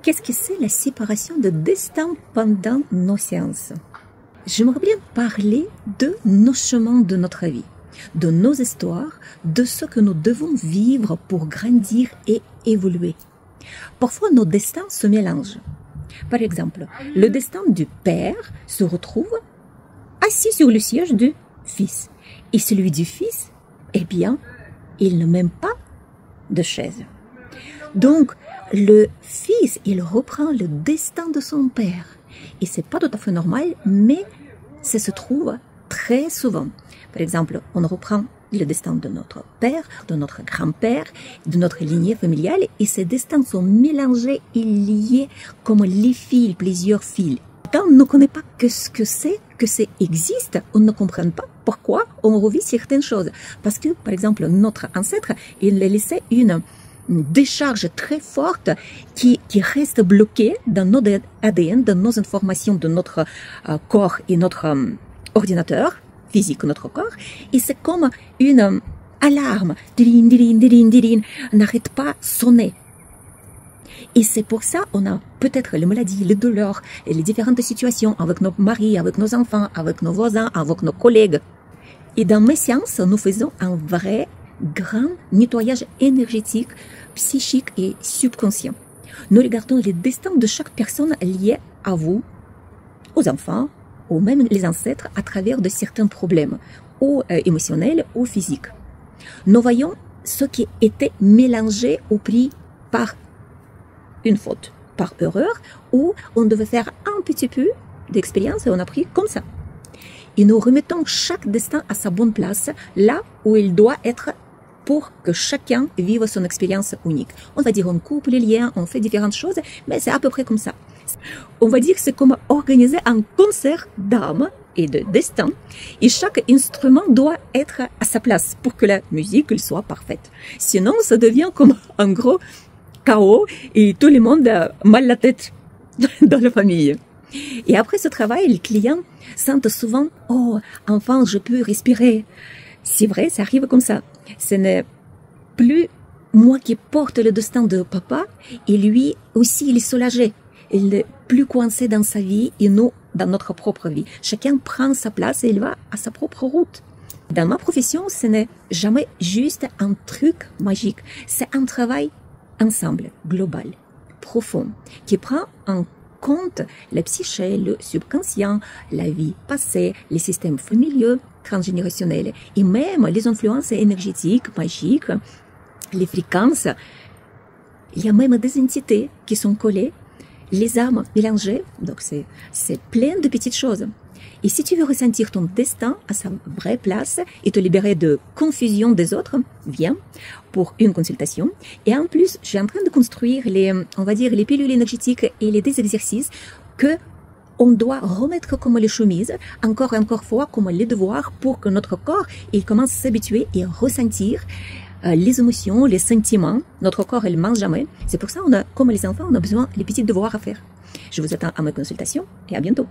Qu'est-ce que c'est la séparation de destin pendant nos séances? J'aimerais bien parler de nos chemins de notre vie, de nos histoires, de ce que nous devons vivre pour grandir et évoluer. Parfois, nos destins se mélangent. Par exemple, le destin du père se retrouve assis sur le siège du fils. Et celui du fils, eh bien, il ne même pas de chaise. Donc, le fils, il reprend le destin de son père. Et c'est pas tout à fait normal, mais ça se trouve très souvent. Par exemple, on reprend le destin de notre père, de notre grand-père, de notre lignée familiale, et ces destins sont mélangés et liés comme les fils, plusieurs fils. Quand on ne connaît pas ce que c'est existe, on ne comprend pas pourquoi on revit certaines choses. Parce que, par exemple, notre ancêtre, il a laissé une décharge très forte qui reste bloquée dans notre ADN, dans nos informations de notre corps et notre ordinateur physique, notre corps. Et c'est comme une alarme, n'arrête pas de sonner. Et c'est pour ça qu'on a peut-être les maladies, les douleurs, et les différentes situations avec nos maris, avec nos enfants, avec nos voisins, avec nos collègues. Et dans mes séances, nous faisons un vrai grand nettoyage énergétique, psychique et subconscient. Nous regardons les destins de chaque personne liée à vous, aux enfants, ou même les ancêtres à travers de certains problèmes, ou émotionnels ou physiques. Nous voyons ce qui était mélangé ou pris par une faute, par erreur, ou on devait faire un petit peu d'expérience et on a pris comme ça. Et nous remettons chaque destin à sa bonne place, là où il doit être pour que chacun vive son expérience unique. On va dire on coupe les liens, on fait différentes choses, mais c'est à peu près comme ça. On va dire que c'est comme organiser un concert d'âme et de destin, et chaque instrument doit être à sa place pour que la musique soit parfaite. Sinon, ça devient comme un gros chaos et tout le monde a mal la tête dans la famille. Et après ce travail, les clients sentent souvent « Oh, enfin, je peux respirer ». C'est vrai, ça arrive comme ça. Ce n'est plus moi qui porte le destin de papa, et lui aussi, il est soulagé. Il n'est plus coincé dans sa vie et nous dans notre propre vie. Chacun prend sa place et il va à sa propre route. Dans ma profession, ce n'est jamais juste un truc magique. C'est un travail ensemble, global, profond, qui prend en compte la psyché, le subconscient, la vie passée, les systèmes familiaux, transgénérationnels et même les influences énergétiques, magiques, les fréquences. Il y a même des entités qui sont collées, les âmes mélangées, donc c'est plein de petites choses. Et si tu veux ressentir ton destin à sa vraie place et te libérer de confusion des autres, viens pour une consultation. Et en plus, je suis en train de construire on va dire, les pilules énergétiques et les des exercices que on doit remettre comme les chemises, encore et encore fois, comme les devoirs, pour que notre corps, il commence à s'habituer et ressentir les émotions, les sentiments. Notre corps, il ne mange jamais. C'est pour ça, comme les enfants, on a besoin des petits devoirs à faire. Je vous attends à ma consultation et à bientôt.